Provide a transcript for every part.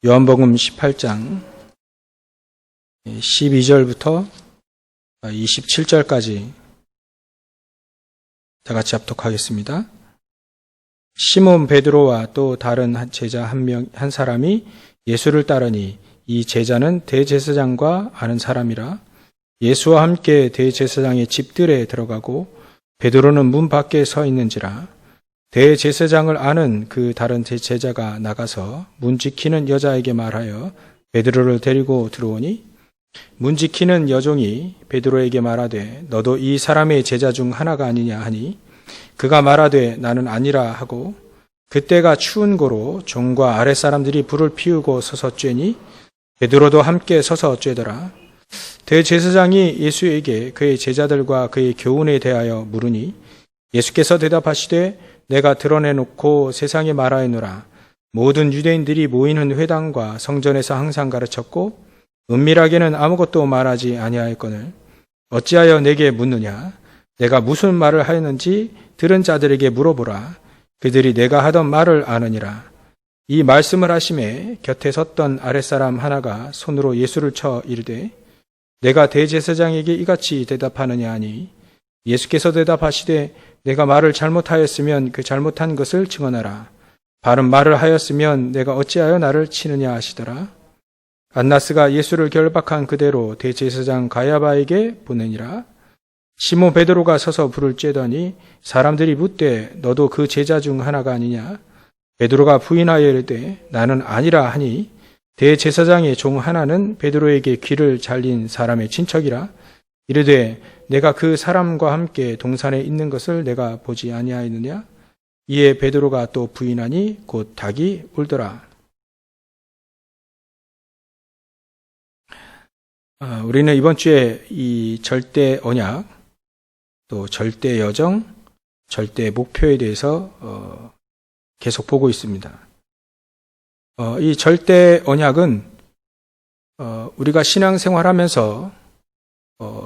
요한복음 18장 12절부터 27절까지 다 같이 합독하겠습니다. 시몬 베드로와 또 다른 제자 한 사람이 예수를 따르니 이 제자는 대제사장과 아는 사람이라. 예수와 함께 대제사장의 집들에 들어가고 베드로는 문 밖에 서 있는지라. 대제사장을 아는 그 다른 제자가 나가서 문 지키는 여자에게 말하여 베드로를 데리고 들어오니, 문 지키는 여종이 베드로에게 말하되 너도 이 사람의 제자 중 하나가 아니냐 하니, 그가 말하되 나는 아니라 하고, 그때가 추운 고로 종과 아랫사람들이 불을 피우고 서서 쬐니 베드로도 함께 서서 쬐더라. 대제사장이 예수에게 그의 제자들과 그의 교훈에 대하여 물으니, 예수께서 대답하시되 내가 드러내놓고 세상에 말하였노라. 모든 유대인들이 모이는 회당과 성전에서 항상 가르쳤고 은밀하게는 아무것도 말하지 아니하였거늘 어찌하여 내게 묻느냐? 내가 무슨 말을 하였는지 들은 자들에게 물어보라. 그들이 내가 하던 말을 아느니라. 이 말씀을 하심에 곁에 섰던 아랫사람 하나가 손으로 예수를 쳐 이르되 내가 대제사장에게 이같이 대답하느냐 하니, 예수께서 대답하시되 내가 말을 잘못하였으면 그 잘못한 것을 증언하라. 바른 말을 하였으면 내가 어찌하여 나를 치느냐 하시더라. 안나스가 예수를 결박한 그대로 대제사장 가야바에게 보내니라. 시몬 베드로가 서서 불을 쬐더니 사람들이 묻되 너도 그 제자 중 하나가 아니냐? 베드로가 부인하여 이르되 나는 아니라 하니, 대제사장의 종 하나는 베드로에게 귀를 잘린 사람의 친척이라. 이르되 내가 그 사람과 함께 동산에 있는 것을 내가 보지 아니하였느냐? 이에 베드로가 또 부인하니 곧 닭이 울더라. 우리는 이번 주에 이 절대 언약, 또 절대 여정, 절대 목표에 대해서 계속 보고 있습니다. 이 절대 언약은 우리가 신앙생활하면서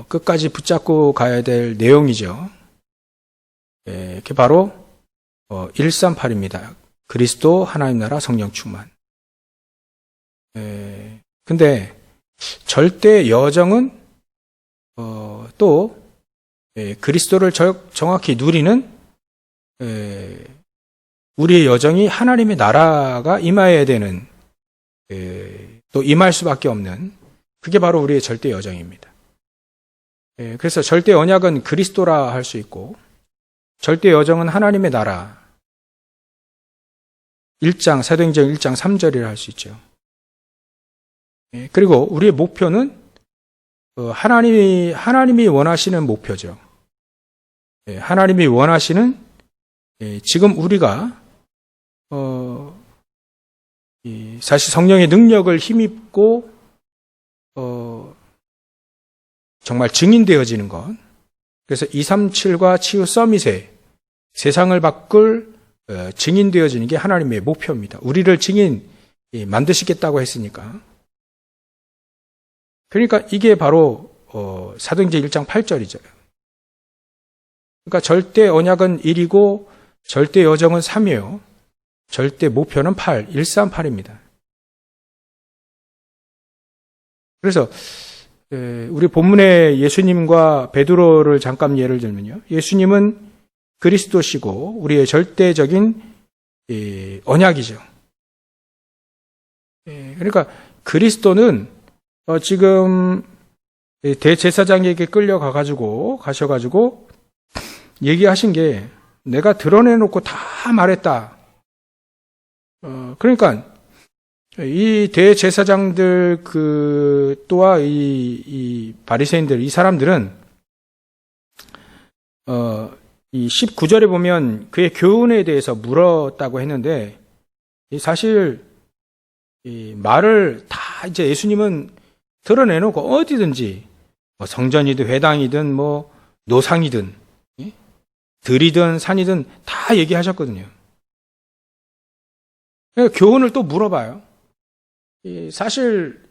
끝까지 붙잡고 가야 될 내용이죠. 그게 바로 138입니다. 그리스도, 하나님 나라, 성령 충만. 근데 절대 여정은 또 그리스도를 정확히 누리는 우리의 여정이 하나님의 나라가 임하여야 되는, 또 임할 수밖에 없는, 그게 바로 우리의 절대 여정입니다. 그래서 절대 언약은 그리스도라 할 수 있고, 절대 여정은 하나님의 나라, 사도행전 1장 3절이라 할 수 있죠. 그리고 우리의 목표는 하나님이 원하시는 목표죠. 하나님이 원하시는, 지금 우리가 사실 성령의 능력을 힘입고 정말 증인되어지는 것. 그래서 237과 치유 서밋에 세상을 바꿀 증인되어지는 게 하나님의 목표입니다. 우리를 증인 만드시겠다고 했으니까. 그러니까 이게 바로 사도행전 1장 8절이죠. 그러니까 절대 언약은 1이고 절대 여정은 3이에요. 절대 목표는 8, 138입니다. 그래서 우리 본문에 예수님과 베드로를 잠깐 예를 들면요. 예수님은 그리스도시고 우리의 절대적인 언약이죠. 그러니까 그리스도는 지금 대제사장에게 가셔가지고 얘기하신 게 내가 드러내놓고 다 말했다. 그러니까 이 대제사장들 또한 이 바리새인들, 이 사람들은 이 19절에 보면 그의 교훈에 대해서 물었다고 했는데, 사실 이 말을 다 이제 예수님은 드러내놓고 어디든지 성전이든 회당이든 노상이든 들이든 산이든 다 얘기하셨거든요. 교훈을 또 물어봐요. 사실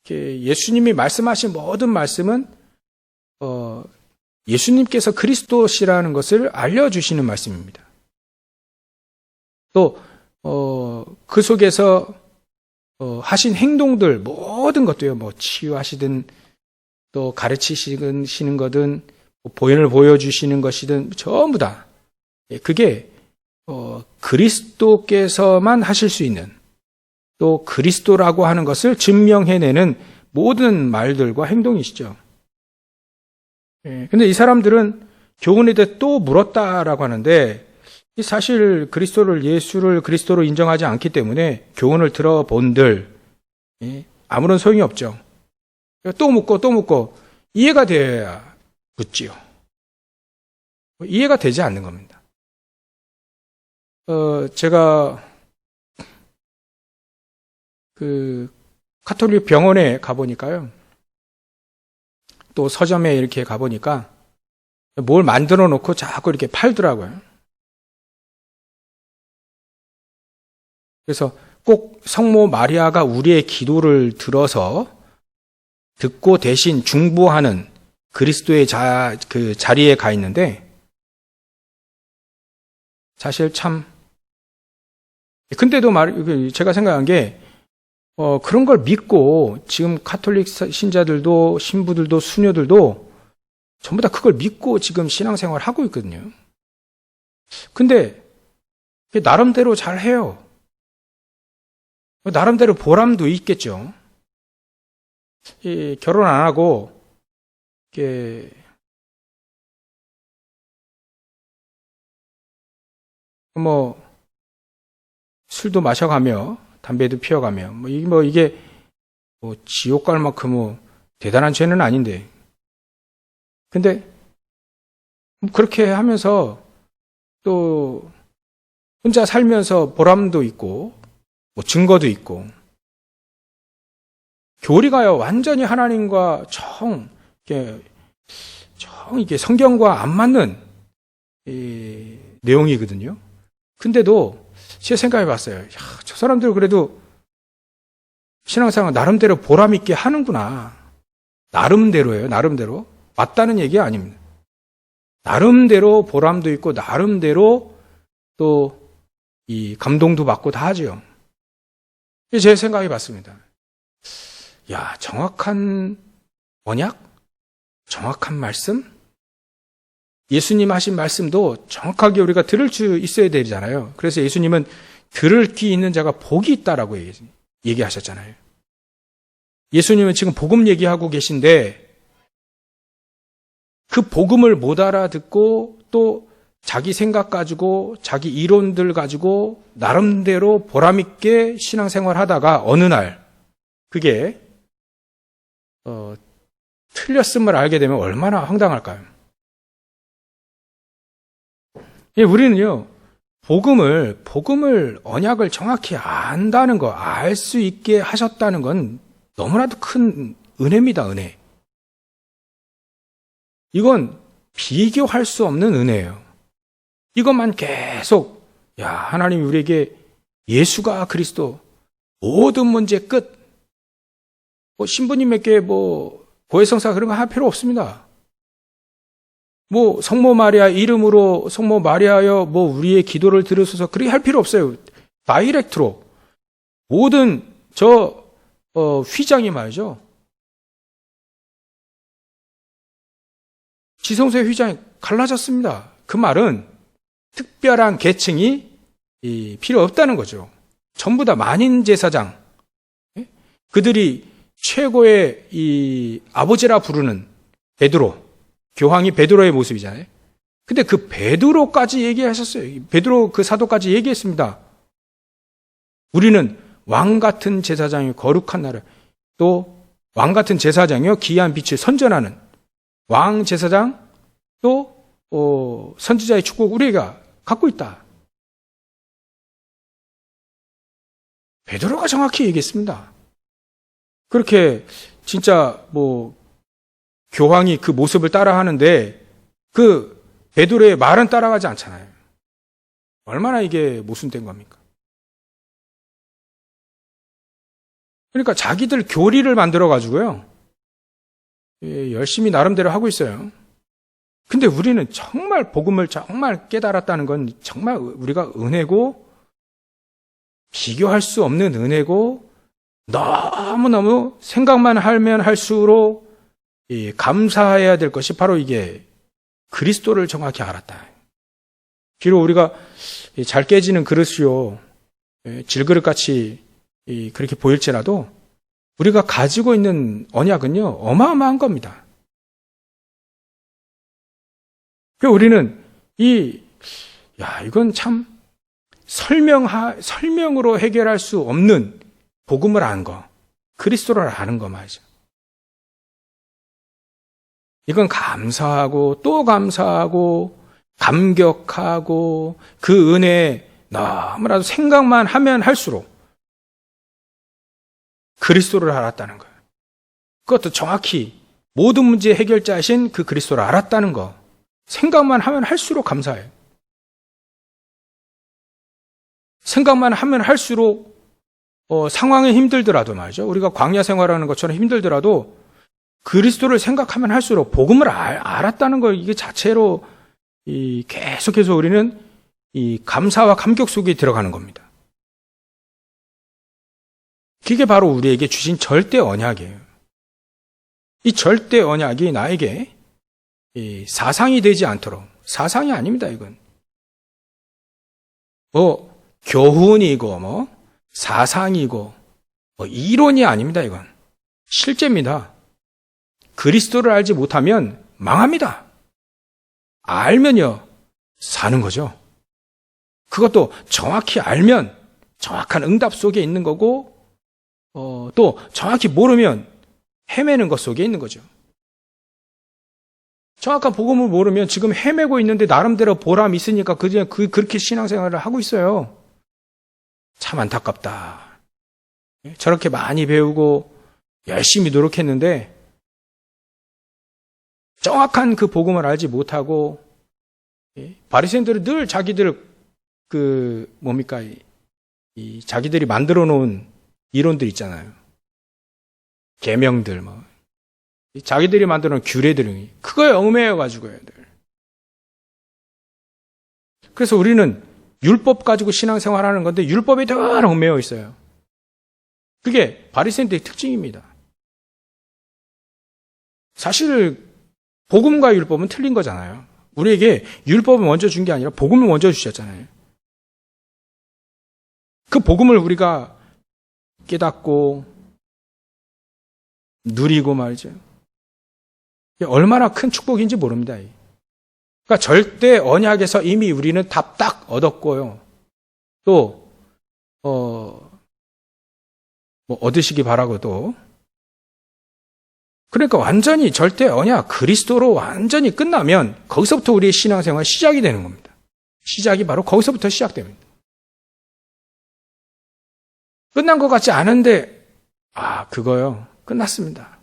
예수님이 말씀하신 모든 말씀은 예수님께서 그리스도시라는 것을 알려주시는 말씀입니다. 또 그 속에서 하신 행동들 모든 것도요. 뭐 치유하시든 또 가르치시는 거든 보현을 보여주시는 것이든 전부 다 그게 그리스도께서만 하실 수 있는 또 그리스도라고 하는 것을 증명해내는 모든 말들과 행동이시죠. 근데 이 사람들은 교훈에 대해 또 물었다라고 하는데 사실 예수를 그리스도로 인정하지 않기 때문에 교훈을 들어본들 아무런 소용이 없죠. 또 묻고 이해가 돼야 묻지요. 이해가 되지 않는 겁니다. 제가 가톨릭 병원에 가보니까요. 또 서점에 이렇게 가보니까 뭘 만들어 놓고 자꾸 이렇게 팔더라고요. 그래서 꼭 성모 마리아가 우리의 기도를 들어서 듣고 대신 중보하는 그리스도의 그 자리에 가 있는데 사실 참 근데도 제가 생각한 게 그런 걸 믿고 지금 가톨릭 신자들도 신부들도 수녀들도 전부 다 그걸 믿고 지금 신앙생활을 하고 있거든요. 근데 나름대로 잘 해요. 나름대로 보람도 있겠죠. 결혼 안 하고 뭐 술도 마셔가며 담배도 피워가며 이게 지옥 갈 만큼 대단한 죄는 아닌데 근데 그렇게 하면서 또 혼자 살면서 보람도 있고 증거도 있고 교리가요 완전히 하나님과 이게 성경과 안 맞는 내용이거든요. 근데도 제가 생각해 봤어요. 저 사람들 그래도 신앙생활 나름대로 보람 있게 하는구나. 나름대로예요. 나름대로. 맞다는 얘기 아닙니다. 나름대로 보람도 있고 나름대로 또 이 감동도 받고 다 하죠. 제 생각해 봤습니다. 정확한 언약? 정확한 말씀? 예수님 하신 말씀도 정확하게 우리가 들을 수 있어야 되잖아요. 그래서 예수님은 들을 귀 있는 자가 복이 있다라고 얘기하셨잖아요. 예수님은 지금 복음 얘기하고 계신데 그 복음을 못 알아듣고 또 자기 생각 가지고 자기 이론들 가지고 나름대로 보람있게 신앙생활 하다가 어느 날 그게 틀렸음을 알게 되면 얼마나 황당할까요? 우리는요, 복음을, 언약을 정확히 안다는 거, 알 수 있게 하셨다는 건 너무나도 큰 은혜입니다, 은혜. 이건 비교할 수 없는 은혜예요. 이것만 계속, 하나님이 우리에게 예수가 그리스도, 모든 문제 끝. 신부님에게 고해성사 그런 거 할 필요 없습니다. 성모 마리아 이름으로 성모 마리아여 우리의 기도를 들으소서 그렇게 할 필요 없어요. 다이렉트로 모든 휘장이 말이죠. 지성소의 휘장이 갈라졌습니다. 그 말은 특별한 계층이 필요 없다는 거죠. 전부 다 만인 제사장. 그들이 최고의 아버지라 부르는 베드로. 교황이 베드로의 모습이잖아요. 근데 그 베드로까지 얘기하셨어요. 베드로 그 사도까지 얘기했습니다. 우리는 왕 같은 제사장이 거룩한 나라, 또 왕 같은 제사장이요 기이한 빛을 선전하는 왕 제사장, 또 선지자의 축복 우리가 갖고 있다. 베드로가 정확히 얘기했습니다. 그렇게 진짜 교황이 그 모습을 따라하는데 그 베드로의 말은 따라가지 않잖아요. 얼마나 이게 모순된 겁니까? 그러니까 자기들 교리를 만들어가지고요. 열심히 나름대로 하고 있어요. 근데 우리는 정말 복음을 정말 깨달았다는 건 정말 우리가 은혜고 비교할 수 없는 은혜고 너무너무 생각만 하면 할수록 감사해야 될 것이 바로 이게 그리스도를 정확히 알았다. 비록 우리가 잘 깨지는 그릇이요, 질그릇같이 그렇게 보일지라도 우리가 가지고 있는 언약은요, 어마어마한 겁니다. 우리는 이건 참 설명으로 해결할 수 없는 복음을 아는 거, 그리스도를 아는 거 말이죠. 이건 감사하고 또 감사하고 감격하고 그 은혜에 너무나도 생각만 하면 할수록 그리스도를 알았다는 거예요. 그것도 정확히 모든 문제의 해결자이신 그 그리스도를 알았다는 거. 생각만 하면 할수록 감사해요. 생각만 하면 할수록 상황이 힘들더라도 말이죠. 우리가 광야 생활하는 것처럼 힘들더라도 그리스도를 생각하면 할수록 복음을 알았다는 걸 이게 자체로 계속해서 우리는 이 감사와 감격 속에 들어가는 겁니다. 그게 바로 우리에게 주신 절대 언약이에요. 이 절대 언약이 나에게 사상이 되지 않도록, 사상이 아닙니다, 이건. 교훈이고, 사상이고, 이론이 아닙니다, 이건. 실제입니다. 그리스도를 알지 못하면 망합니다. 알면요, 사는 거죠. 그것도 정확히 알면 정확한 응답 속에 있는 거고, 또 정확히 모르면 헤매는 것 속에 있는 거죠. 정확한 복음을 모르면 지금 헤매고 있는데 나름대로 보람 있으니까 그렇게 신앙생활을 하고 있어요. 참 안타깝다. 저렇게 많이 배우고 열심히 노력했는데 정확한 그 복음을 알지 못하고 바리새인들은 늘 자기들 자기들이 만들어 놓은 이론들 있잖아요. 계명들 자기들이 만들어 놓은 규례들 그거에 얽매여 가지고요. 그래서 우리는 율법 가지고 신앙생활하는 건데 율법에 늘 얽매여 있어요. 그게 바리새인들의 특징입니다. 사실 복음과 율법은 틀린 거잖아요. 우리에게 율법을 먼저 준 게 아니라 복음을 먼저 주셨잖아요. 그 복음을 우리가 깨닫고 누리고 말이죠. 얼마나 큰 축복인지 모릅니다. 그러니까 절대 언약에서 이미 우리는 답 딱 얻었고요. 또 얻으시기 바라고 또 그러니까 완전히 절대 언약 그리스도로 완전히 끝나면 거기서부터 우리의 신앙생활 시작이 되는 겁니다. 시작이 바로 거기서부터 시작됩니다. 끝난 것 같지 않은데 그거요. 끝났습니다.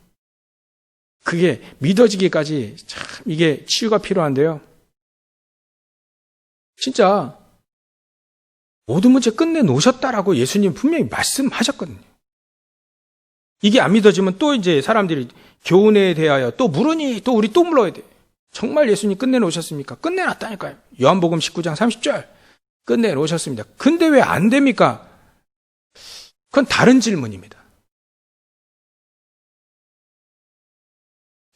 그게 믿어지기까지 참 이게 치유가 필요한데요. 진짜 모든 문제 끝내놓으셨다라고 예수님 분명히 말씀하셨거든요. 이게 안 믿어지면 또 이제 사람들이 교훈에 대하여 또 물으니 또 우리 또 물어야 돼. 정말 예수님 끝내놓으셨습니까? 끝내놨다니까요. 요한복음 19장 30절 끝내놓으셨습니다. 근데 왜 안 됩니까? 그건 다른 질문입니다.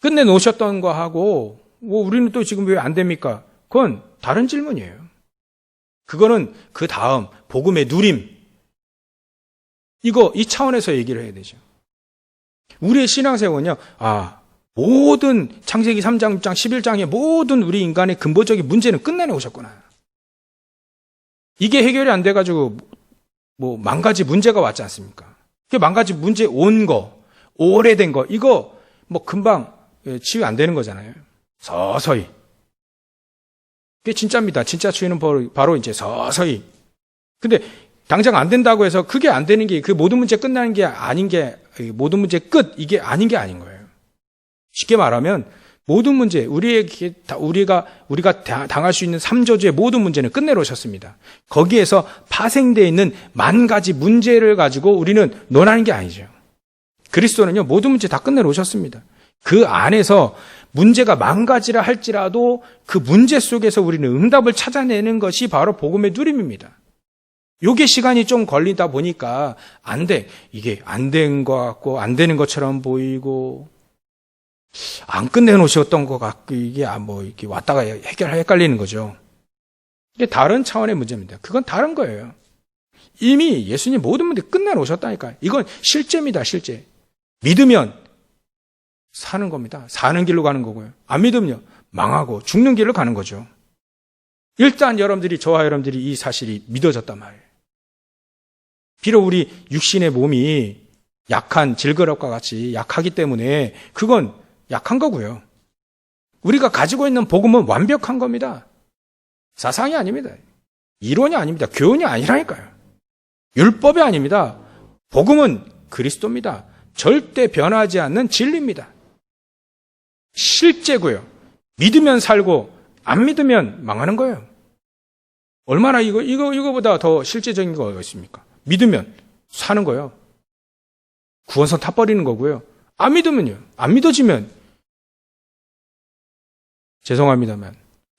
끝내놓으셨던 거 하고 우리는 또 지금 왜 안 됩니까? 그건 다른 질문이에요. 그거는 그 다음 복음의 누림 이 차원에서 얘기를 해야 되죠. 우리의 신앙생활은요. 모든 창세기 3장, 6장, 11장의 모든 우리 인간의 근본적인 문제는 끝내놓으셨구나. 이게 해결이 안 돼가지고 만가지 문제가 왔지 않습니까? 그 만가지 문제 온 거, 오래된 거 이거 금방 치유 안 되는 거잖아요. 서서히. 그게 진짜입니다. 진짜 치유는 바로 이제 서서히. 근데 당장 안 된다고 해서 그게 안 되는 게 그 모든 문제 끝나는 게 아닌 게 모든 문제 끝 이게 아닌 게 아닌 거예요. 쉽게 말하면 모든 문제 우리가 당할 수 있는 3저주의 모든 문제는 끝내놓으셨습니다. 거기에서 파생되어 있는 만 가지 문제를 가지고 우리는 논하는 게 아니죠. 그리스도는요 모든 문제 다 끝내놓으셨습니다. 그 안에서 문제가 만 가지라 할지라도 그 문제 속에서 우리는 응답을 찾아내는 것이 바로 복음의 누림입니다. 요게 시간이 좀 걸리다 보니까 이게 안 된 것 같고 안 되는 것처럼 보이고 안 끝내놓으셨던 것 같고 이게 이렇게 왔다가 헷갈리는 거죠. 이게 다른 차원의 문제입니다. 그건 다른 거예요. 이미 예수님 모든 문제 끝내놓으셨다니까요. 이건 실제입니다, 실제. 믿으면 사는 겁니다. 사는 길로 가는 거고요. 안 믿으면요, 망하고 죽는 길로 가는 거죠. 일단 저와 여러분들이 이 사실이 믿어졌단 말이에요. 비록 우리 육신의 몸이 약한 질그릇과 같이 약하기 때문에 그건 약한 거고요. 우리가 가지고 있는 복음은 완벽한 겁니다. 사상이 아닙니다. 이론이 아닙니다. 교훈이 아니라니까요. 율법이 아닙니다. 복음은 그리스도입니다. 절대 변하지 않는 진리입니다. 실제고요. 믿으면 살고 안 믿으면 망하는 거예요. 얼마나 이거보다 더 실제적인 거가 있습니까? 믿으면 사는 거예요. 구원선 타버리는 거고요. 안 믿으면요. 안 믿어지면 죄송합니다만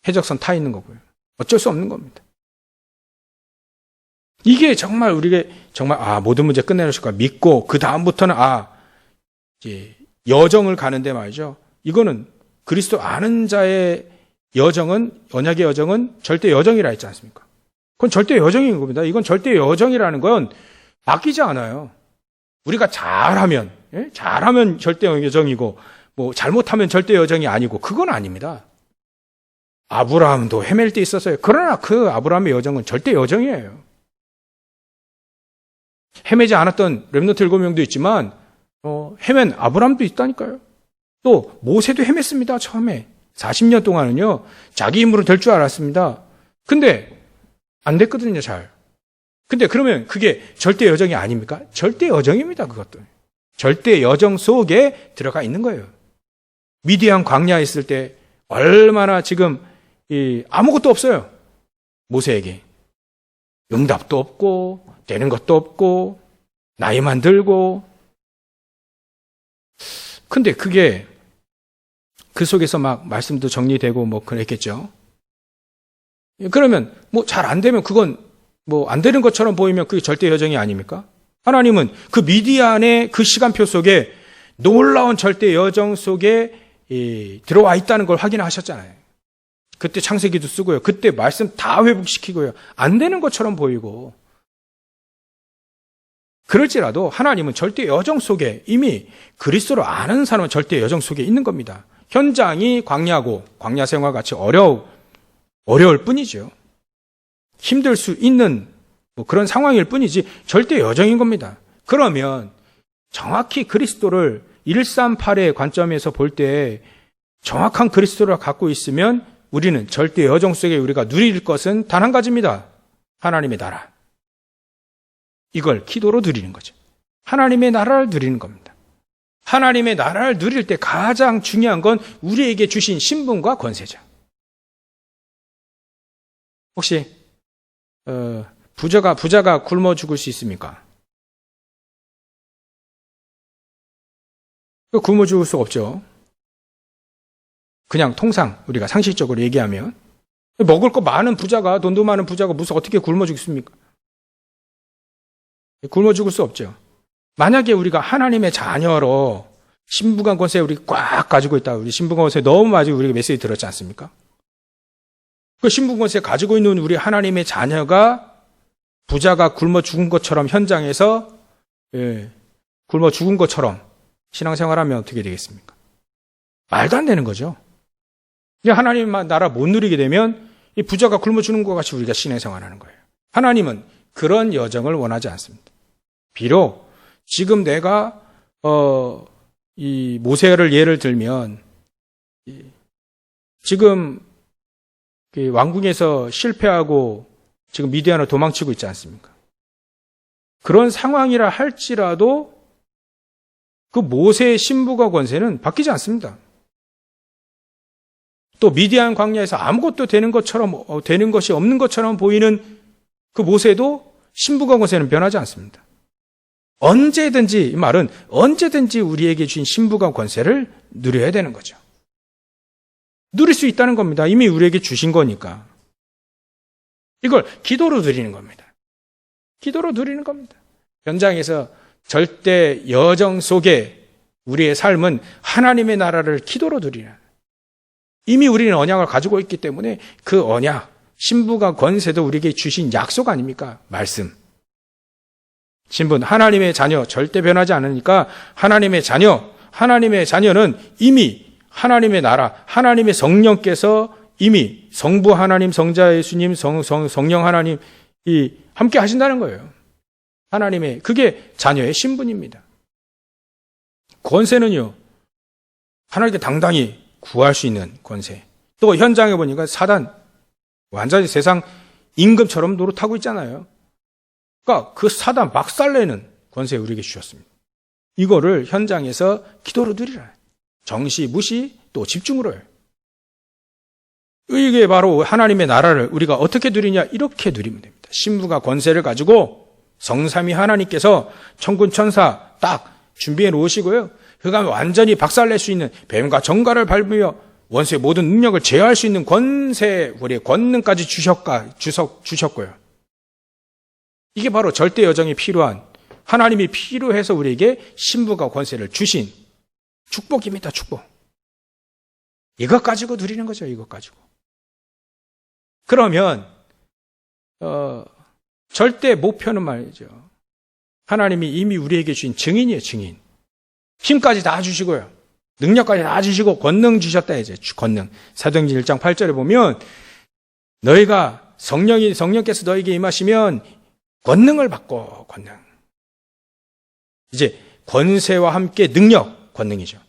해적선 타 있는 거고요. 어쩔 수 없는 겁니다. 이게 정말 우리가 모든 문제 끝내놓으실 거야 믿고 그 다음부터는 이제 여정을 가는데 말이죠. 이거는 그리스도 아는 자의 여정은 언약의 여정은 절대 여정이라 했지 않습니까? 그건 절대 여정인 겁니다. 이건 절대 여정이라는 건 바뀌지 않아요. 우리가 잘하면 절대 여정이고 잘못하면 절대 여정이 아니고 그건 아닙니다. 아브라함도 헤맬 때 있었어요. 그러나 그 아브라함의 여정은 절대 여정이에요. 헤매지 않았던 렘넌트 7명도 있지만 헤맨 아브라함도 있다니까요. 또 모세도 헤맸습니다. 처음에 40년 동안은요. 자기 힘으로 될 줄 알았습니다. 근데 안 됐거든요. 잘. 근데 그러면 그게 절대 여정이 아닙니까? 절대 여정입니다. 그것도. 절대 여정 속에 들어가 있는 거예요. 미디안 광야에 있을 때 얼마나 지금 아무것도 없어요. 모세에게. 응답도 없고 되는 것도 없고 나이만 들고. 근데 그게 그 속에서 막 말씀도 정리되고 그랬겠죠. 그러면 잘 안 되면 그건 안 되는 것처럼 보이면 그게 절대 여정이 아닙니까? 하나님은 그 미디안의 그 시간표 속에 놀라운 절대 여정 속에 들어와 있다는 걸 확인하셨잖아요. 그때 창세기도 쓰고요. 그때 말씀 다 회복시키고요. 안 되는 것처럼 보이고. 그럴지라도 하나님은 절대 여정 속에 이미 그리스도를 아는 사람은 절대 여정 속에 있는 겁니다. 현장이 광야고 광야 생활 같이 어려울 뿐이죠. 힘들 수 있는 그런 상황일 뿐이지 절대 여정인 겁니다. 그러면 정확히 그리스도를 138의 관점에서 볼 때 정확한 그리스도를 갖고 있으면 우리는 절대 여정 속에 우리가 누릴 것은 단 한 가지입니다. 하나님의 나라. 이걸 기도로 누리는 거죠. 하나님의 나라를 누리는 겁니다. 하나님의 나라를 누릴 때 가장 중요한 건 우리에게 주신 신분과 권세죠. 혹시 부자가 굶어 죽을 수 있습니까? 굶어 죽을 수 없죠. 그냥 통상 우리가 상식적으로 얘기하면 먹을 거 많은 부자가 돈도 많은 부자가 무슨 어떻게 굶어 죽습니까? 굶어 죽을 수 없죠. 만약에 우리가 하나님의 자녀로 신부간 권세 우리 꽉 가지고 있다. 우리 신부간 권세 너무 많이 우리가 메시지 들었지 않습니까? 그 신부간 권세 가지고 있는 우리 하나님의 자녀가 부자가 굶어 죽은 것처럼 현장에서 굶어 죽은 것처럼 신앙생활하면 어떻게 되겠습니까? 말도 안 되는 거죠. 하나님 나라 못 누리게 되면 이 부자가 굶어 죽는 것 같이 우리가 신앙생활하는 거예요. 하나님은 그런 여정을 원하지 않습니다. 비록 지금 내가 이 모세를 예를 들면 지금 왕궁에서 실패하고 지금 미디안으로 도망치고 있지 않습니까? 그런 상황이라 할지라도 그 모세의 신부가 권세는 바뀌지 않습니다. 또 미디안 광야에서 아무것도 되는 것처럼 되는 것이 없는 것처럼 보이는 그 모세도 신부가 권세는 변하지 않습니다. 언제든지 이 말은 언제든지 우리에게 주신 신부가 권세를 누려야 되는 거죠. 누릴 수 있다는 겁니다. 이미 우리에게 주신 거니까. 이걸 기도로 누리는 겁니다. 기도로 누리는 겁니다. 현장에서 절대 여정 속에 우리의 삶은 하나님의 나라를 기도로 누리는, 이미 우리는 언약을 가지고 있기 때문에 그 언약, 신부가 권세도 우리에게 주신 약속 아닙니까? 말씀. 신분, 하나님의 자녀, 절대 변하지 않으니까 하나님의 자녀는 이미 하나님의 나라, 하나님의 성령께서 이미 성부 하나님, 성자 예수님, 성령 하나님 함께 하신다는 거예요. 하나님의, 그게 자녀의 신분입니다. 권세는요, 하나님께 당당히 구할 수 있는 권세. 또 현장에 보니까 사단, 완전히 세상 임금처럼 노릇하고 있잖아요. 그러니까 그 사단 박살내는 권세 우리에게 주셨습니다. 이거를 현장에서 기도로 누리라. 정시, 무시, 또 집중으로 해요. 이게 바로 하나님의 나라를 우리가 어떻게 누리냐, 이렇게 누리면 됩니다. 신부가 권세를 가지고 성삼위 하나님께서 천군 천사 딱 준비해 놓으시고요. 그가 완전히 박살낼 수 있는 뱀과 정갈을 밟으며 원수의 모든 능력을 제어할 수 있는 권세, 우리의 권능까지 주셨고요. 이게 바로 절대 여정이 필요한, 하나님이 필요해서 우리에게 신부가 권세를 주신 축복입니다. 축복. 이것 가지고 누리는 거죠. 이것 가지고. 그러면 절대 목표는 말이죠, 하나님이 이미 우리에게 주신 증인이에요. 증인. 힘까지 다 주시고요, 능력까지 다 주시고 권능 주셨다. 이제 권능. 사도행전 1장 8절에 보면 너희가 성령께서 너에게 임하시면 권능을 받고, 권능. 이제 권세와 함께 능력, 권능이죠.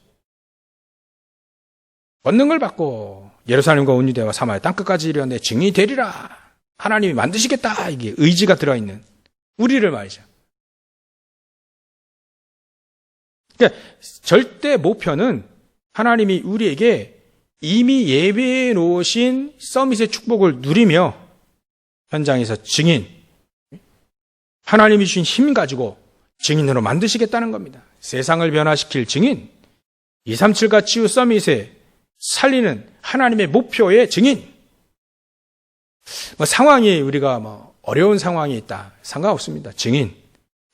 권능을 받고 예루살렘과 온 유대와 사마리아 땅끝까지 이르러 내 증인이 되리라. 하나님이 만드시겠다. 이게 의지가 들어있는 우리를 말이죠. 그러니까 절대 목표는 하나님이 우리에게 이미 예배해 놓으신 서밋의 축복을 누리며 현장에서 증인, 하나님이 주신 힘 가지고 증인으로 만드시겠다는 겁니다. 세상을 변화시킬 증인, 237가 치유 서밋에 살리는 하나님의 목표의 증인. 상황이 우리가 어려운 상황이 있다, 상관없습니다. 증인.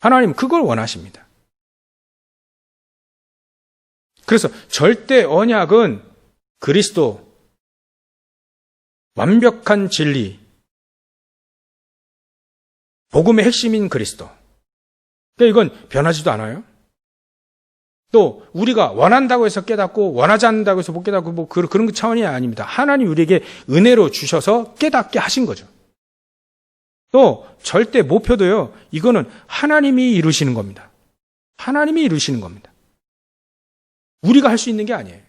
하나님 그걸 원하십니다. 그래서 절대 언약은 그리스도, 완벽한 진리, 복음의 핵심인 그리스도. 그러니까 이건 변하지도 않아요. 또 우리가 원한다고 해서 깨닫고 원하지 않는다고 해서 못 깨닫고 그런 차원이 아닙니다. 하나님 우리에게 은혜로 주셔서 깨닫게 하신 거죠. 또 절대 목표도요, 이거는 하나님이 이루시는 겁니다. 하나님이 이루시는 겁니다. 우리가 할 수 있는 게 아니에요.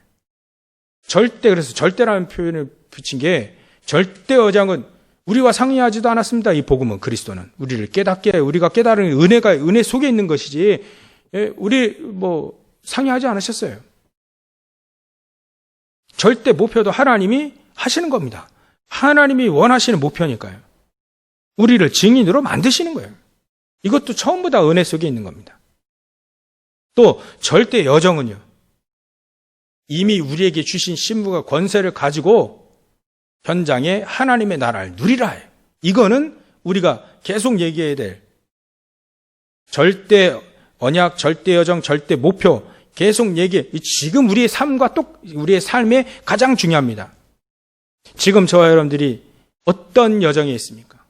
그래서 절대라는 표현을 붙인 게, 절대 언약은 우리와 상의하지도 않았습니다. 이 복음은, 그리스도는 우리를 깨닫게, 우리가 깨달은 은혜 속에 있는 것이지, 우리 상의하지 않으셨어요. 절대 목표도 하나님이 하시는 겁니다. 하나님이 원하시는 목표니까요. 우리를 증인으로 만드시는 거예요. 이것도 전부 다 은혜 속에 있는 겁니다. 또 절대 여정은요, 이미 우리에게 주신 신부가 권세를 가지고 현장에 하나님의 나라를 누리라 해요. 이거는 우리가 계속 얘기해야 될 절대 언약, 절대 여정, 절대 목표, 계속 얘기해. 지금 우리의 우리의 삶에 가장 중요합니다. 지금 저와 여러분들이 어떤 여정에 있습니까?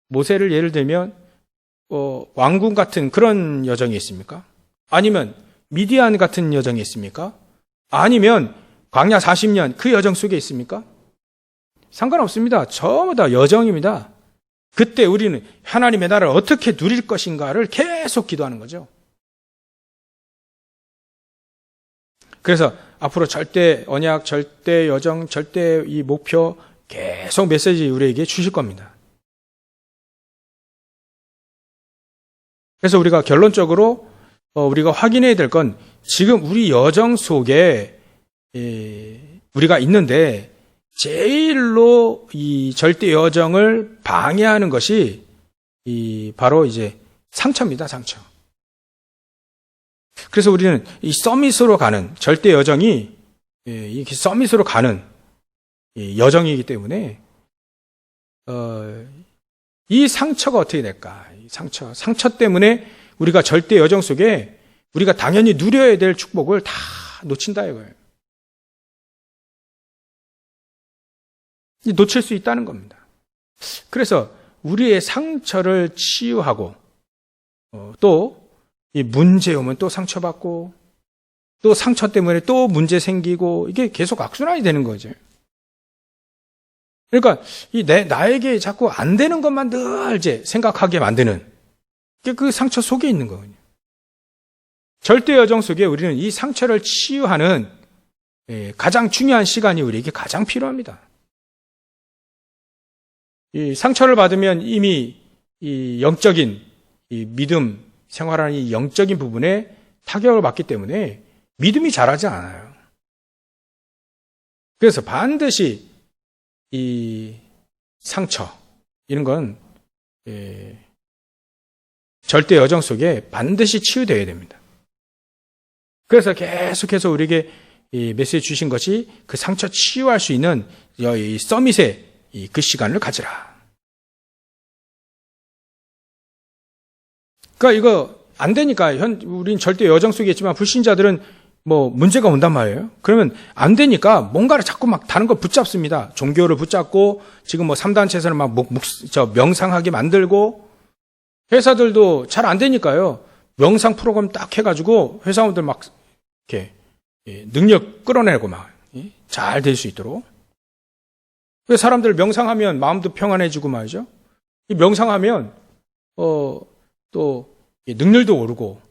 모세를 예를 들면 왕궁 같은 그런 여정이 있습니까? 아니면 미디안 같은 여정이 있습니까? 아니면 광야 40년 그 여정 속에 있습니까? 상관없습니다. 전부 다 여정입니다. 그때 우리는 하나님의 나라를 어떻게 누릴 것인가를 계속 기도하는 거죠. 그래서 앞으로 절대 언약, 절대 여정, 절대 이 목표 계속 메시지 우리에게 주실 겁니다. 그래서 우리가 결론적으로 우리가 확인해야 될 건, 지금 우리 여정 속에 우리가 있는데 제일로 이 절대 여정을 방해하는 것이 바로 이제 상처입니다. 상처. 그래서 우리는 이 서밋으로 가는 절대 여정이 이 서밋으로 가는 여정이기 때문에 이 상처가 어떻게 될까? 이 상처 때문에 우리가 절대 여정 속에 우리가 당연히 누려야 될 축복을 다 놓친다 이거예요. 놓칠 수 있다는 겁니다. 그래서 우리의 상처를 치유하고 또 이 문제 오면 또 상처받고 또 상처 때문에 또 문제 생기고 이게 계속 악순환이 되는 거죠. 그러니까 나에게 자꾸 안 되는 것만 늘 이제 생각하게 만드는 그 상처 속에 있는 거거든요. 절대 여정 속에 우리는 이 상처를 치유하는 가장 중요한 시간이 우리에게 가장 필요합니다. 이 상처를 받으면 이미 이 영적인 이 믿음 생활하는 이 영적인 부분에 타격을 받기 때문에 믿음이 자라지 않아요. 그래서 반드시 이 상처 이런 건 절대 여정 속에 반드시 치유되어야 됩니다. 그래서 계속해서 우리에게 이 메시지 주신 것이 그 상처 치유할 수 있는 이 서밋의 그 시간을 가지라. 그러니까 이거 안 되니까 우린 절대 여정 속에 있지만 불신자들은 뭐 문제가 온단 말이에요. 그러면 안 되니까 뭔가를 자꾸 막 다른 걸 붙잡습니다. 종교를 붙잡고 지금 뭐 3단체에서는 막 명상하게 만들고 회사들도 잘 안 되니까요. 명상 프로그램 딱 해가지고 회사원들 막 이렇게 능력 끌어내고 막 잘 될 수 있도록. 사람들 명상하면 마음도 평안해지고 말이죠. 이 명상하면 또 능률도 오르고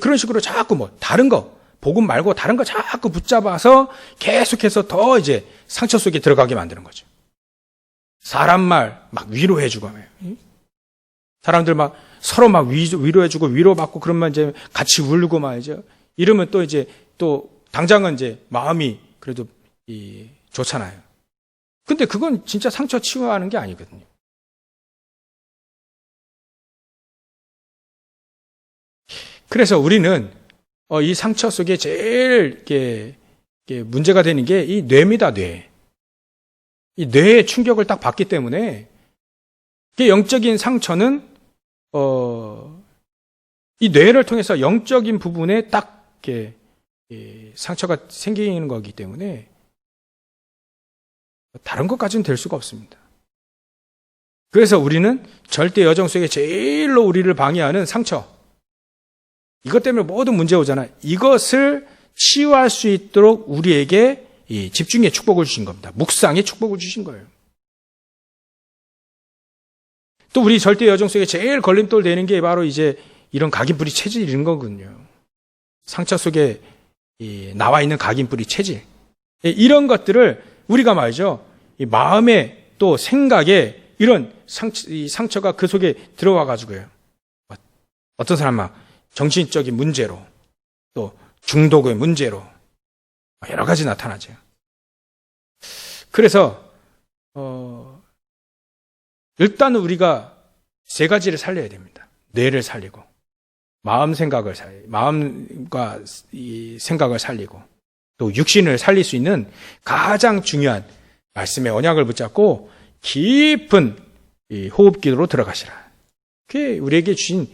그런 식으로 자꾸 뭐 다른 거 복음 말고 다른 거 자꾸 붙잡아서 계속해서 더 이제 상처 속에 들어가게 만드는 거죠. 사람 말 막 위로해주고 사람들 막 서로 막 위로해주고 위로받고 그러면 이제 같이 울고 말이죠. 이러면 또 이제 또 당장은 이제 마음이 그래도 좋잖아요. 근데 그건 진짜 상처 치유하는 게 아니거든요. 그래서 우리는 이 상처 속에 제일 이렇게 문제가 되는 게 이 뇌입니다, 뇌. 이 뇌의 충격을 딱 받기 때문에 영적인 상처는 이 뇌를 통해서 영적인 부분에 딱 이렇게 상처가 생기는 거기 때문에 다른 것까지는 될 수가 없습니다. 그래서 우리는 절대 여정 속에 제일로 우리를 방해하는 상처, 이것 때문에 모든 문제 오잖아요. 이것을 치유할 수 있도록 우리에게 이 집중의 축복을 주신 겁니다. 묵상의 축복을 주신 거예요. 또 우리 절대 여정 속에 제일 걸림돌 되는 게 바로 이제 이런 각인뿌리 체질 이런 거거든요. 상처 속에 나와 있는 각인뿌리 체질. 이런 것들을 우리가 말이죠. 이 마음에 또 생각에 이런 상처가 그 속에 들어와 가지고요. 어떤 사람은 정신적인 문제로 또 중독의 문제로 여러 가지 나타나죠. 그래서 일단 우리가 세 가지를 살려야 됩니다. 뇌를 살리고 마음과 이 생각을 살리고 또 육신을 살릴 수 있는 가장 중요한 말씀의 언약을 붙잡고 깊은 이 호흡기도로 들어가시라. 그게 우리에게 주신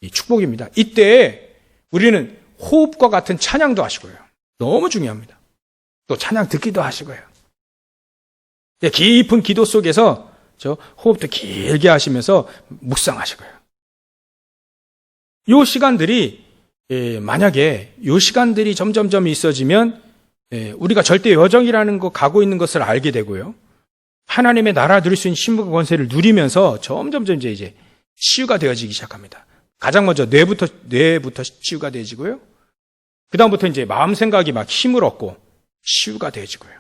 이 축복입니다. 이때 우리는 호흡과 같은 찬양도 하시고요. 너무 중요합니다. 또 찬양 듣기도 하시고요. 깊은 기도 속에서 저 호흡도 길게 하시면서 묵상하시고요. 요 시간들이 만약에 요 시간들이 점점점 있어지면 우리가 절대 여정이라는 거 가고 있는 것을 알게 되고요. 하나님의 나라 누릴 수 있는 신분과 권세를 누리면서 점점점 이제 치유가 되어지기 시작합니다. 가장 먼저 뇌부터 치유가 되어지고요. 그 다음부터 이제 마음 생각이 막 힘을 얻고 치유가 되어지고요.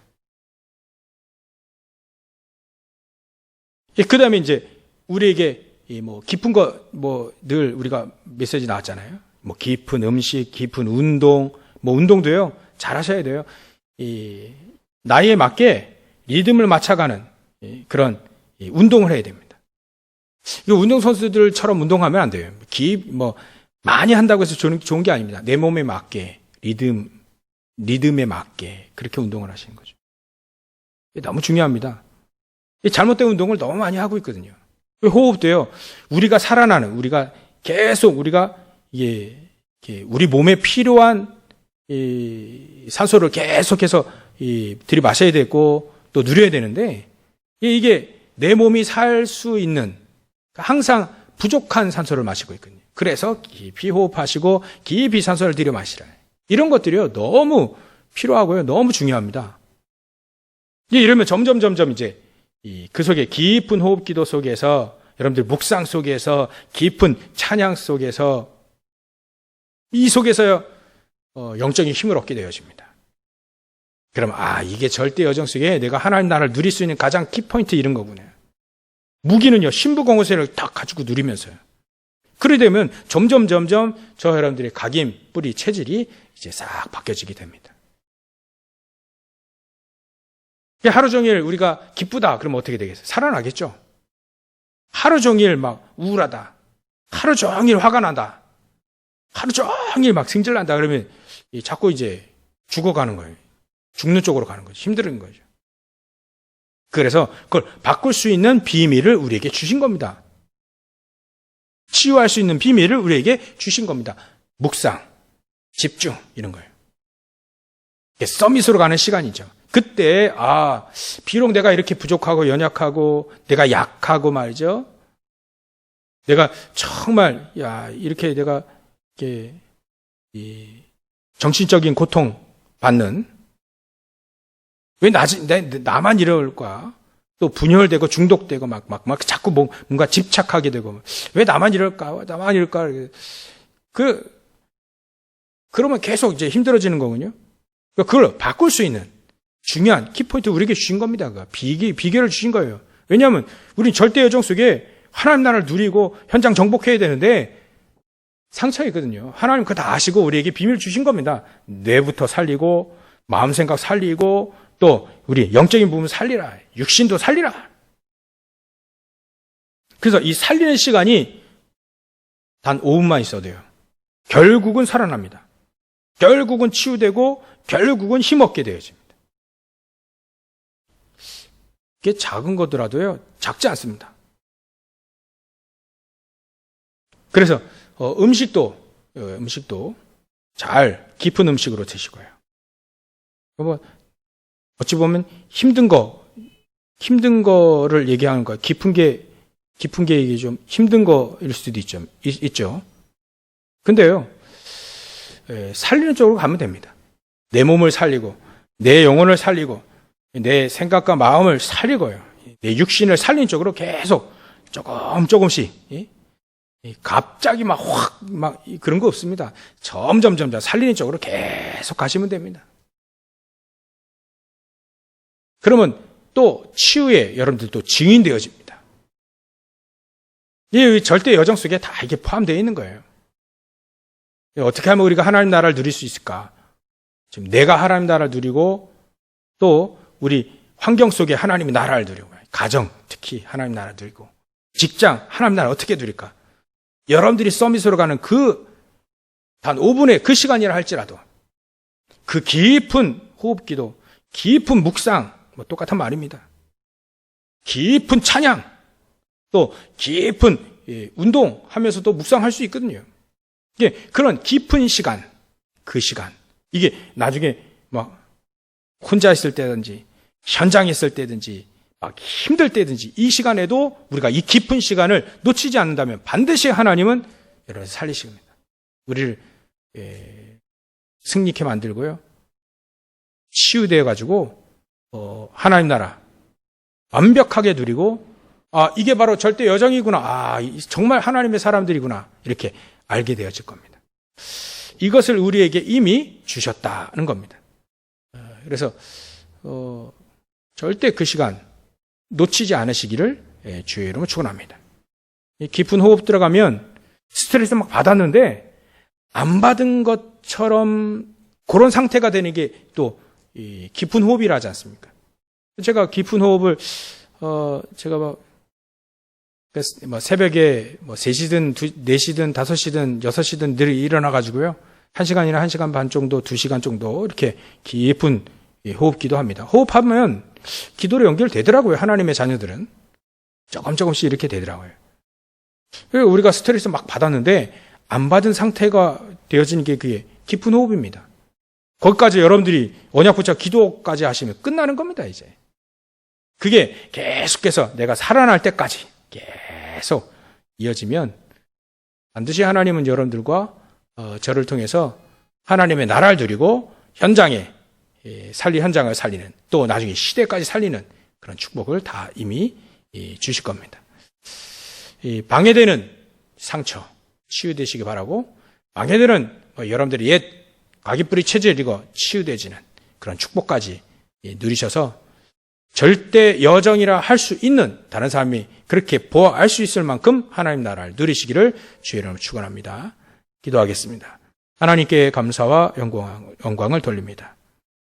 그 다음에 이제 우리에게 뭐 깊은 거 뭐 늘 우리가 메시지 나왔잖아요. 뭐 깊은 음식, 깊은 운동, 뭐 운동도요. 잘 하셔야 돼요. 이 나이에 맞게 리듬을 맞춰가는 그런 운동을 해야 됩니다. 이 운동선수들처럼 운동하면 안 돼요. 뭐 많이 한다고 해서 좋은 게 아닙니다. 내 몸에 맞게 리듬에 맞게 그렇게 운동을 하시는 거죠. 너무 중요합니다. 잘못된 운동을 너무 많이 하고 있거든요. 호흡도요, 우리가 살아나는, 우리가 계속 우리 몸에 필요한 이 산소를 계속해서 들이마셔야 되고 또 누려야 되는데, 이게 내 몸이 살 수 있는, 항상 부족한 산소를 마시고 있거든요. 그래서 깊이 호흡하시고 깊이 산소를 들여 마시라. 이런 것들이요, 너무 필요하고요, 너무 중요합니다. 이러면 점점 이제 그 속에 깊은 호흡 기도 속에서, 여러분들 묵상 속에서, 깊은 찬양 속에서, 이 속에서요, 영적인 힘을 얻게 되어집니다. 그럼 이게 절대 여정 속에 내가 하나님 나라를 누릴 수 있는 가장 키포인트 이런 거구나. 무기는요, 신부공허세를 딱 가지고 누리면서요. 그래 되면 점점 저 여러분들의 각인, 뿌리, 체질이 이제 싹 바뀌어지게 됩니다. 하루 종일 우리가 기쁘다 그러면 어떻게 되겠어요? 살아나겠죠? 하루 종일 막 우울하다, 하루 종일 화가 난다, 하루 종일 막 승질난다 그러면 자꾸 이제 죽어가는 거예요. 죽는 쪽으로 가는 거죠. 힘든 거죠. 그래서 그걸 바꿀 수 있는 비밀을 우리에게 주신 겁니다. 치유할 수 있는 비밀을 우리에게 주신 겁니다. 묵상, 집중, 이런 거예요. 서밋으로 가는 시간이죠. 그때 비록 내가 이렇게 부족하고 연약하고 내가 약하고 말이죠. 내가 정말 이렇게 내가 이 정신적인 고통 받는, 왜 나만 이럴까? 또 분열되고 중독되고 막 자꾸 뭔가 집착하게 되고, 왜 나만 이럴까? 그러면 계속 이제 힘들어지는 거군요. 그걸 바꿀 수 있는 중요한 키포인트 우리에게 주신 겁니다. 비결을 주신 거예요. 왜냐하면 우린 절대 여정 속에 하나님 나라를 누리고 현장 정복해야 되는데 상처가 있거든요. 하나님 그거 다 아시고 우리에게 비밀을 주신 겁니다. 뇌부터 살리고 마음 생각 살리고 또 우리 영적인 부분 살리라. 육신도 살리라. 그래서 이 살리는 시간이 단 5분만 있어도 돼요. 결국은 살아납니다. 결국은 치유되고 결국은 힘없게 되어집니다. 이게 작은 거더라도요, 작지 않습니다. 그래서 음식도 잘 깊은 음식으로 드시고요. 어찌 보면 힘든 거를 얘기하는 거예요. 깊은 게 이게 좀 힘든 거일 수도 있죠. 근데요, 살리는 쪽으로 가면 됩니다. 내 몸을 살리고, 내 영혼을 살리고, 내 생각과 마음을 살리고요. 내 육신을 살리는 쪽으로 계속 조금씩, 갑자기 막 그런 거 없습니다. 점점 살리는 쪽으로 계속 가시면 됩니다. 그러면 또 치유에 여러분들 또 증인 되어집니다. 이 절대 여정 속에 다 이게 포함되어 있는 거예요. 어떻게 하면 우리가 하나님 나라를 누릴 수 있을까? 지금 내가 하나님 나라를 누리고 또 우리 환경 속에 하나님의 나라를 누리고, 가정 특히 하나님 나라를 누리고, 직장 하나님 나라를 어떻게 누릴까? 여러분들이 서밋으로 가는 단 5분의 그 시간이라 할지라도 그 깊은 호흡기도, 깊은 묵상, 똑같은 말입니다. 깊은 찬양, 또 깊은 운동하면서도 묵상할 수 있거든요. 그런 깊은 시간, 이게 나중에 막 혼자 있을 때든지 현장에 있을 때든지 막 힘들 때든지 이 시간에도 우리가 이 깊은 시간을 놓치지 않는다면 반드시 하나님은 여러분 살리십니다. 우리를 승리케 만들고요, 치유되어 가지고 하나님 나라 완벽하게 누리고, 이게 바로 절대 여정이구나, 정말 하나님의 사람들이구나, 이렇게 알게 되어질 겁니다. 이것을 우리에게 이미 주셨다는 겁니다. 그래서 절대 그 시간 놓치지 않으시기를 주의 이름으로 축원합니다. 깊은 호흡 들어가면 스트레스 막 받았는데 안 받은 것처럼 그런 상태가 되는 게 또 깊은 호흡이라 하지 않습니까? 제가 깊은 호흡을 제가 새벽에 3시든 4시든 5시든 6시든 늘 일어나 가지고요, 1시간이나 1시간 반 정도, 2시간 정도 이렇게 깊은 호흡 기도합니다. 호흡하면 기도로 연결되더라고요, 하나님의 자녀들은. 조금씩 이렇게 되더라고요. 우리가 스트레스 막 받았는데 안 받은 상태가 되어지는 게 그게 깊은 호흡입니다. 거기까지 여러분들이 언약 붙잡 기도까지 하시면 끝나는 겁니다, 이제. 그게 계속해서 내가 살아날 때까지 계속 이어지면 반드시 하나님은 여러분들과 저를 통해서 하나님의 나라를 누리고 현장을 살리는, 또 나중에 시대까지 살리는 그런 축복을 다 이미 주실 겁니다. 방해되는 상처 치유되시기 바라고, 방해되는 여러분들이 옛 가기뿌리 체질이고 치유되지는 그런 축복까지 누리셔서 절대 여정이라 할 수 있는, 다른 사람이 그렇게 보아할 수 있을 만큼 하나님 나라를 누리시기를 주의 이름으로 축원합니다. 기도하겠습니다. 하나님께 감사와 영광을 돌립니다.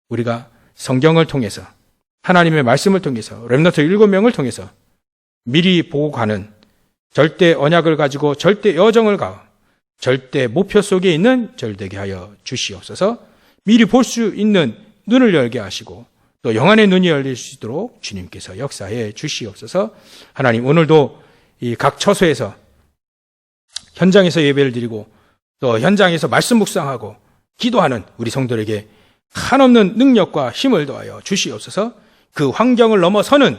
우리가 성경을 통해서, 하나님의 말씀을 통해서, 렘넌트 7명을 통해서 미리 보고 가는 절대 언약을 가지고 절대 여정을 가, 절대 목표 속에 있는 절 되게 하여 주시옵소서. 미리 볼 수 있는 눈을 열게 하시고 또 영안의 눈이 열릴 수 있도록 주님께서 역사해 주시옵소서. 하나님, 오늘도 이 각 처소에서 현장에서 예배를 드리고 또 현장에서 말씀 묵상하고 기도하는 우리 성도들에게 한없는 능력과 힘을 더하여 주시옵소서. 그 환경을 넘어서는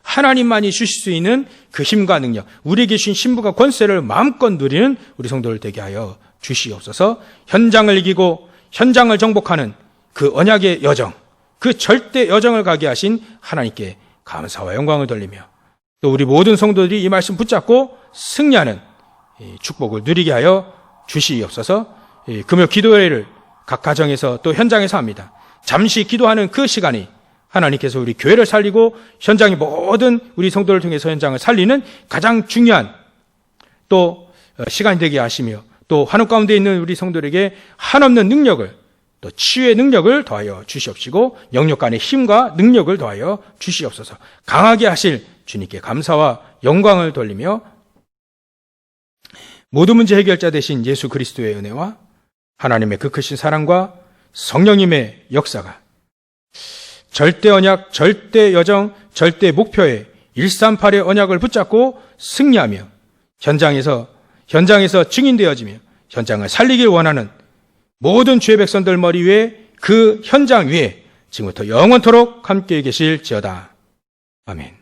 하나님만이 주실 수 있는 그 힘과 능력, 우리에게 주신 신분과 권세를 마음껏 누리는 우리 성도들 되게 하여 주시옵소서. 현장을 이기고 현장을 정복하는 그 언약의 여정, 그 절대 여정을 가게 하신 하나님께 감사와 영광을 돌리며 또 우리 모든 성도들이 이 말씀 붙잡고 승리하는 축복을 누리게 하여 주시옵소서. 금요 기도회를 각 가정에서 또 현장에서 합니다. 잠시 기도하는 그 시간이 하나님께서 우리 교회를 살리고 현장의 모든 우리 성도를 통해서 현장을 살리는 가장 중요한 또 시간이 되게 하시며 또 환원 가운데 있는 우리 성도들에게 한없는 능력을, 또 치유의 능력을 더하여 주시옵시고 영역간의 힘과 능력을 더하여 주시옵소서. 강하게 하실 주님께 감사와 영광을 돌리며 모든 문제 해결자 되신 예수 그리스도의 은혜와 하나님의 그 크신 사랑과 성령님의 역사가 절대 언약, 절대 여정, 절대 목표의 138의 언약을 붙잡고 승리하며 현장에서 증인되어지며 현장을 살리길 원하는 모든 주의 백성들 머리 위에, 그 현장 위에 지금부터 영원토록 함께 계실지어다. 아멘.